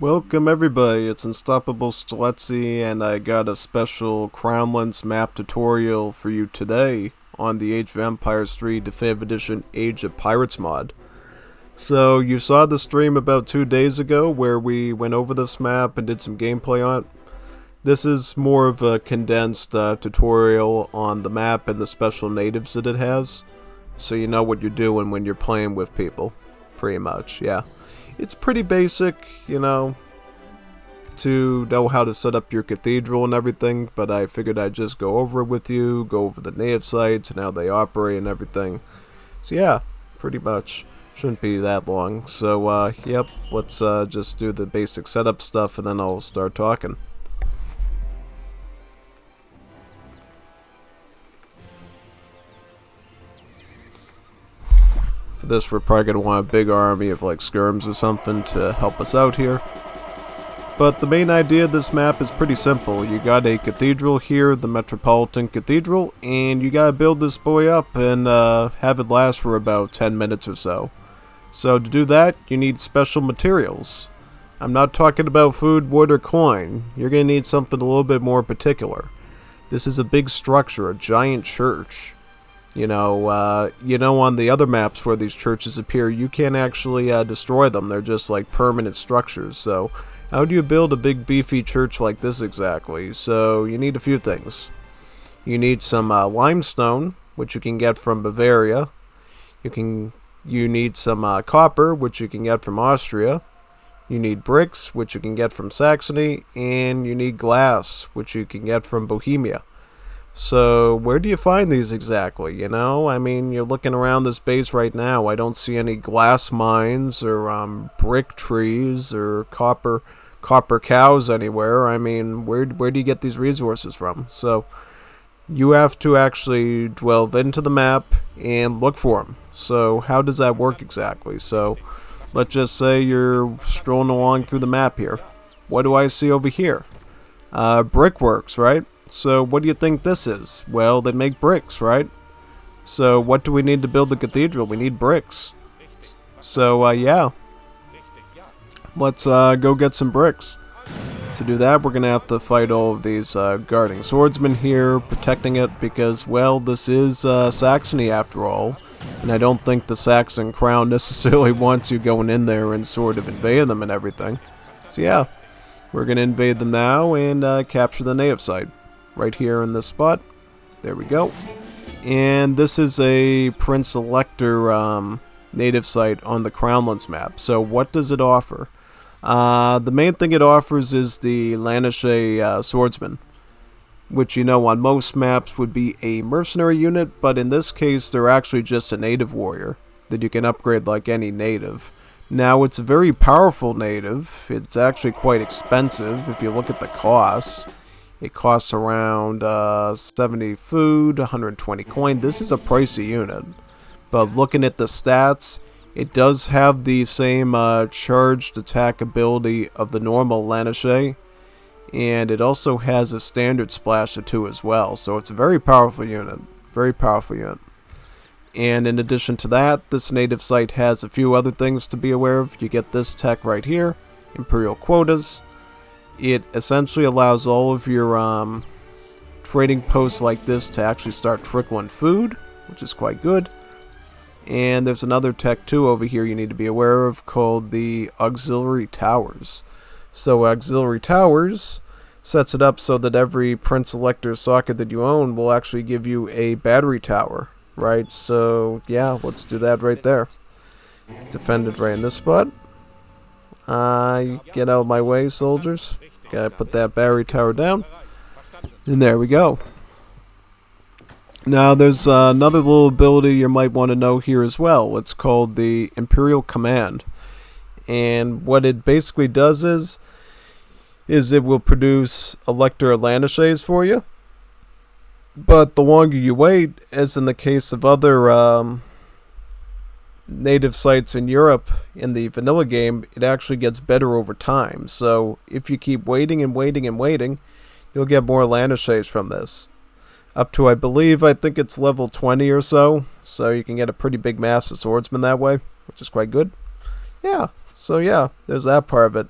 Welcome everybody, it's Unstoppable Steletsy, and I got a special Crownlands map tutorial for you today on the Age of Empires 3 Definitive Edition Age of Pirates mod. So you saw the stream about 2 days ago where we went over this map and did some gameplay on it. This is more of a condensed tutorial on the map and the special natives that it has, so you know what you're doing when you're playing with people, pretty much, yeah. It's pretty basic, you know, to know how to set up your cathedral and everything, but I figured I'd just go over it with you, go over the native sites and how they operate and everything. So yeah, pretty much. Shouldn't be that long. So, yep, let's just do the basic setup stuff and then I'll start talking. For this, we're probably going to want a big army of like skirms or something to help us out here. But the main idea of this map is pretty simple. You got a cathedral here, the Metropolitan Cathedral, and you gotta build this boy up and have it last for about 10 minutes or so. So to do that, you need special materials. I'm not talking about food, wood, or coin. You're gonna need something a little bit more particular. This is a big structure, a giant church. You know, on the other maps where these churches appear, you can't actually destroy them. They're just like permanent structures. So how do you build a big beefy church like this exactly? So you need a few things. You need some limestone, which you can get from Bavaria. You need some copper, which you can get from Austria. You need bricks, which you can get from Saxony, and you need glass, which you can get from Bohemia. So where do you find these exactly, you know? I mean, you're looking around this base right now. I don't see any glass mines or brick trees or copper cows anywhere. I mean, where do you get these resources from? So you have to actually delve into the map and look for them. So how does that work exactly? So let's just say you're strolling along through the map here. What do I see over here? Brickworks, right? So what do you think this is? Well, they make bricks, right? So what do we need to build the cathedral? We need bricks. So yeah, let's go get some bricks. To do that, we're gonna have to fight all of these guarding swordsmen here, protecting it, because, well, this is Saxony after all, and I don't think the Saxon crown necessarily wants you going in there and sort of invading them and everything. So yeah, we're gonna invade them now and capture the native site. Right here in this spot. There we go. And this is a Prince Elector native site on the Crownlands map. So what does it offer? The main thing it offers is the Lancashire swordsman, which, you know, on most maps would be a mercenary unit, but in this case they're actually just a native warrior that you can upgrade like any native. Now, it's a very powerful native. It's actually quite expensive if you look at the costs. It costs around 70 food, 120 coin. This is a pricey unit. But looking at the stats, it does have the same charged attack ability of the normal Lancashire. And it also has a standard splasher too as well. So it's a very powerful unit. Very powerful unit. And in addition to that, this native site has a few other things to be aware of. You get this tech right here. Imperial quotas. It essentially allows all of your trading posts like this to actually start trickling food, which is quite good. And there's another tech too over here you need to be aware of called the auxiliary towers. So auxiliary towers sets it up so that every Prince Elector socket that you own will actually give you a battery tower, right? So yeah, let's do that right there. Defend it right in this spot. Get out of my way, soldiers. Gotta put that battery tower down. And there we go. Now, there's another little ability you might want to know here as well. It's called the Imperial Command. And what it basically does is it will produce Elector Lancashires for you. But the longer you wait, as in the case of other native sites in Europe in the vanilla game, it actually gets better over time. So if you keep waiting and waiting and waiting, you'll get more Lancashires from this. Up to, I think it's level 20 or so. So you can get a pretty big mass of swordsmen that way, which is quite good. Yeah, so yeah, there's that part of it.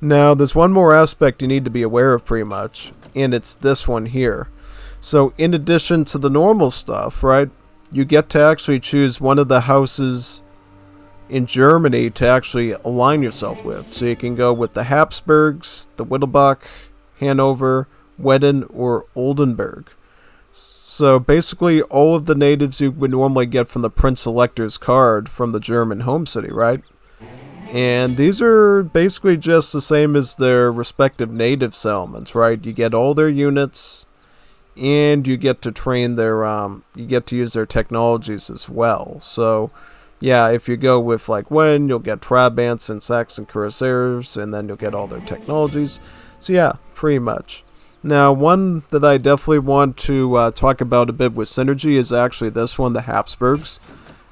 Now, there's one more aspect you need to be aware of pretty much, and it's this one here. So, in addition to the normal stuff, right, you get to actually choose one of the houses in Germany to actually align yourself with. So you can go with the Habsburgs, the Wittelsbach, Hanover, Wedden, or Oldenburg. So basically all of the natives you would normally get from the Prince Elector's card from the German home city, right? And these are basically just the same as their respective native settlements, right? You get all their units, and you get to train their, you get to use their technologies as well. So yeah, if you go with like Wen, you'll get Trabants and Saxon Cuirassiers, and then you'll get all their technologies. So yeah, pretty much. Now, one that I definitely want to talk about a bit with synergy is actually this one, the Habsburgs.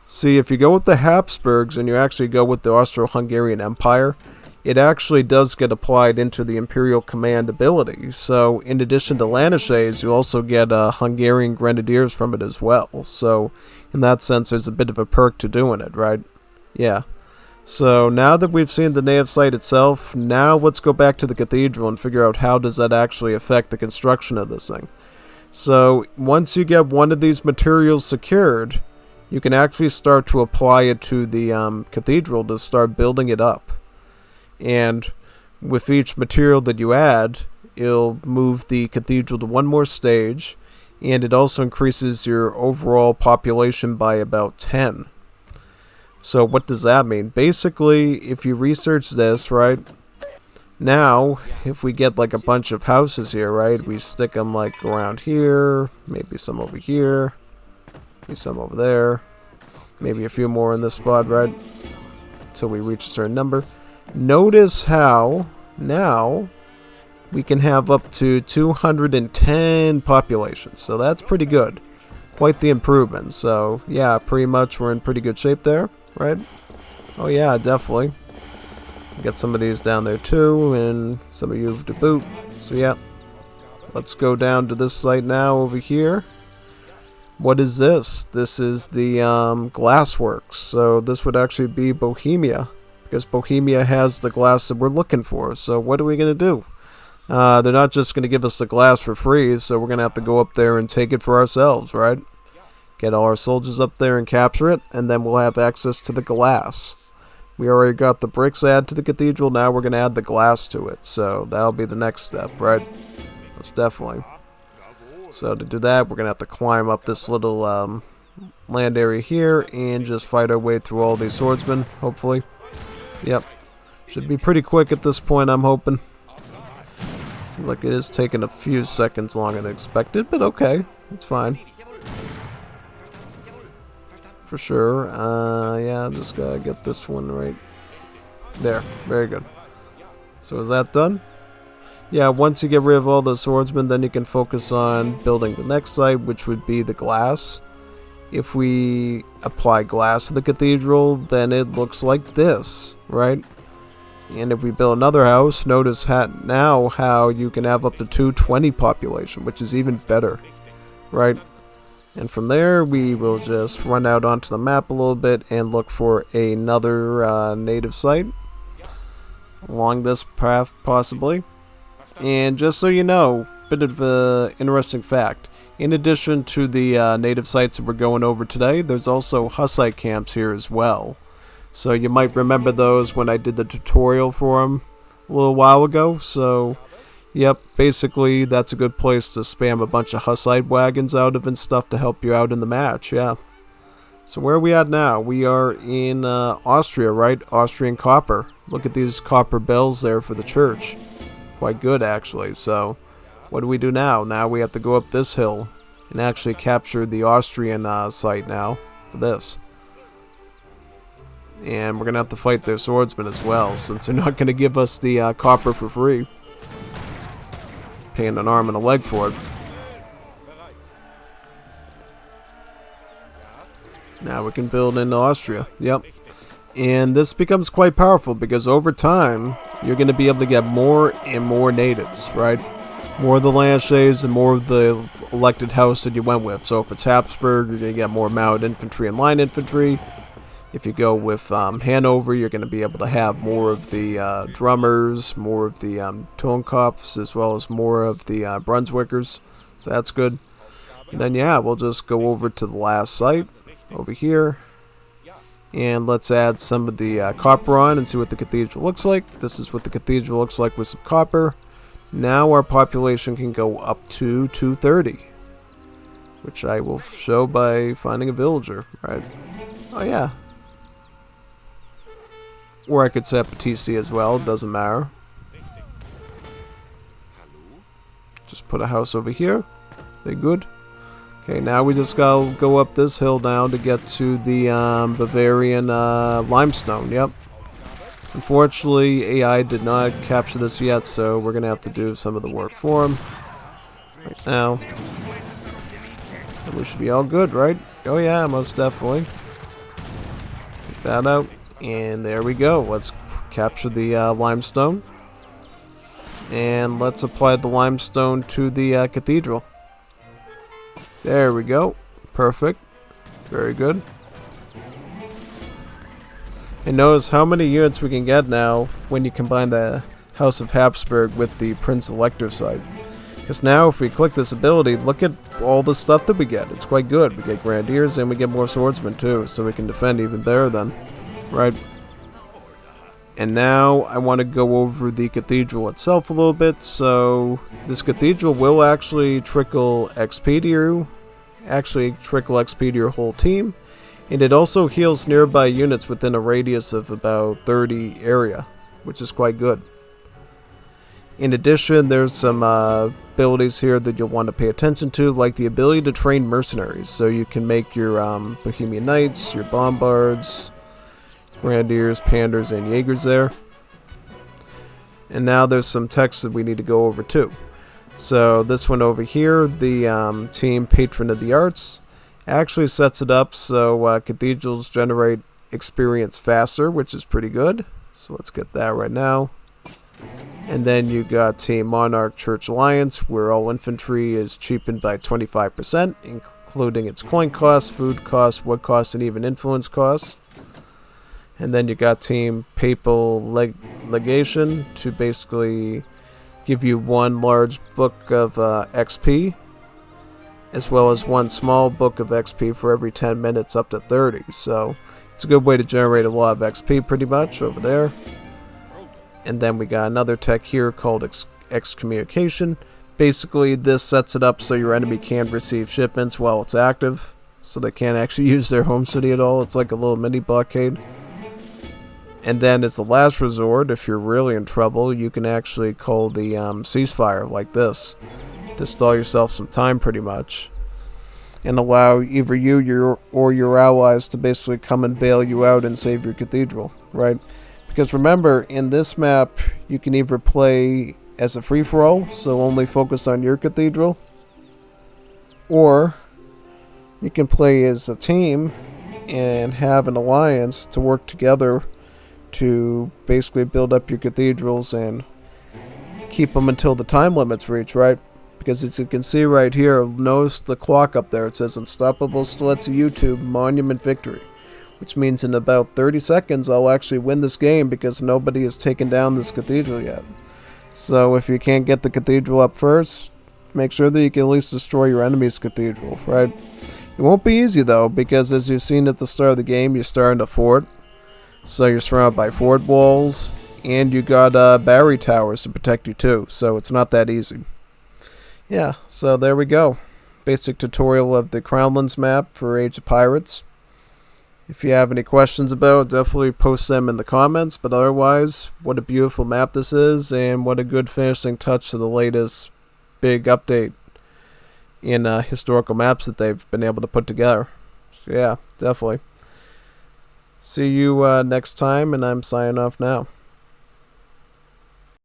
See, if you go with the Habsburgs and you actually go with the Austro-Hungarian Empire, it actually does get applied into the Imperial Command ability. So, in addition to Lanishes, you also get Hungarian Grenadiers from it as well. So, in that sense, there's a bit of a perk to doing it, right? Yeah. So, now that we've seen the native site itself, now let's go back to the cathedral and figure out how does that actually affect the construction of this thing. So, once you get one of these materials secured, you can actually start to apply it to the cathedral to start building it up. And with each material that you add, it'll move the cathedral to one more stage, and it also increases your overall population by about 10. So what does that mean? Basically, if you research this, right, now, if we get like a bunch of houses here, right, we stick them like around here, maybe some over here, maybe some over there, maybe a few more in this spot, right, until we reach a certain number. Notice how now we can have up to 210 populations. So that's pretty good. Quite the improvement. So yeah, pretty much we're in pretty good shape there, right? Oh yeah, definitely. Get some of these down there too, and some of you to boot. So yeah, let's go down to this site now over here. What is this? This is the glassworks. So this would actually be Bohemia, because Bohemia has the glass that we're looking for. So what are we going to do? They're not just going to give us the glass for free, so we're going to have to go up there and take it for ourselves, right? Get all our soldiers up there and capture it, and then we'll have access to the glass. We already got the bricks added to the cathedral, now we're going to add the glass to it. So that'll be the next step, right? Most definitely. So to do that, we're going to have to climb up this little land area here and just fight our way through all these swordsmen, hopefully. Yep. Should be pretty quick at this point, I'm hoping. Seems like it is taking a few seconds longer than expected, but okay. It's fine. For sure. Yeah, I'm just gotta get this one right there. Very good. So is that done? Yeah, once you get rid of all the swordsmen, then you can focus on building the next site, which would be the glass. If we apply glass to the cathedral, then it looks like this, right? And if we build another house, notice now how you can have up to 220 population, which is even better, right? And from there, we will just run out onto the map a little bit and look for another native site along this path, possibly. And just so you know, bit of an interesting fact. In addition to the native sites that we're going over today, there's also Hussite camps here as well. So you might remember those when I did the tutorial for them a little while ago. So, yep, basically that's a good place to spam a bunch of Hussite wagons out of and stuff to help you out in the match, yeah. So where are we at now? We are in Austria, right? Austrian copper. Look at these copper bells there for the church. Quite good, actually. So, what do we do now? Now we have to go up this hill and actually capture the Austrian site now for this. And we're going to have to fight their swordsmen as well, since they're not going to give us the copper for free. Paying an arm and a leg for it. Now we can build into Austria. Yep. And this becomes quite powerful because over time, you're going to be able to get more and more natives, right? More of the Lanshays and more of the elected house that you went with. So if it's Habsburg, you're going to get more mounted infantry and line infantry. If you go with Hanover, you're going to be able to have more of the drummers, more of the Tonkopfs, as well as more of the Brunswickers. So that's good. And then, yeah, we'll just go over to the last site over here. And let's add some of the copper on and see what the cathedral looks like. This is what the cathedral looks like with some copper. Now our population can go up to 230. Which I will show by finding a villager, right? Oh, yeah. Or I could set up a TC as well, doesn't matter. Just put a house over here. They good? Okay, now we just gotta go up this hill now to get to the Bavarian limestone, yep. Unfortunately, AI did not capture this yet, so we're gonna have to do some of the work for him. Right now. And we should be all good, right? Oh yeah, most definitely. Take that out. And there we go. Let's capture the limestone. And let's apply the limestone to the cathedral. There we go. Perfect. Very good. And notice how many units we can get now when you combine the House of Habsburg with the Prince Elector side. Because now if we click this ability, look at all the stuff that we get. It's quite good. We get Grenadiers and we get more Swordsmen too, so we can defend even better then. Right. And now I want to go over the cathedral itself a little bit. So this cathedral will actually trickle XP to you. Actually trickle XP to your whole team. And it also heals nearby units within a radius of about 30 area, which is quite good. In addition, there's some abilities here that you'll want to pay attention to, like the ability to train mercenaries. So you can make your Bohemian Knights, your Bombards, Grenadiers, Panders, and Jaegers there. And now there's some text that we need to go over too. So this one over here, the team Patron of the Arts, actually sets it up so cathedrals generate experience faster, which is pretty good. So let's get that right now. And then you got Team Monarch Church Alliance, where all infantry is cheapened by 25%, including its coin cost, food cost, wood cost, and even influence costs. And then you got Team Papal Legation to basically give you one large book of XP, as well as one small book of XP for every 10 minutes up to 30. So it's a good way to generate a lot of XP pretty much over there. And then we got another tech here called Excommunication. Basically this sets it up so your enemy can't receive shipments while it's active. So they can't actually use their home city at all. It's like a little mini blockade. And then as the last resort, if you're really in trouble, you can actually call the ceasefire like this. To stall yourself some time pretty much. And allow either you or your allies to basically come and bail you out and save your cathedral, right? Because remember, in this map, you can either play as a free-for-all, so only focus on your cathedral. Or you can play as a team and have an alliance to work together to basically build up your cathedrals and keep them until the time limits reach, right? Because as you can see right here, notice the clock up there. It says Unstoppable Stiletto YouTube Monument Victory. Which means in about 30 seconds I'll actually win this game because nobody has taken down this cathedral yet. So if you can't get the cathedral up first, make sure that you can at least destroy your enemy's cathedral, right? It won't be easy though, because as you've seen at the start of the game, you're starting a fort. So you're surrounded by fort walls, and you got battery towers to protect you too, so it's not that easy. Yeah, so there we go. Basic tutorial of the Crownlands map for Age of Pirates. If you have any questions about it, definitely post them in the comments, but otherwise, what a beautiful map this is, and what a good finishing touch to the latest big update in historical maps that they've been able to put together. So yeah, definitely. See you next time, and I'm signing off now.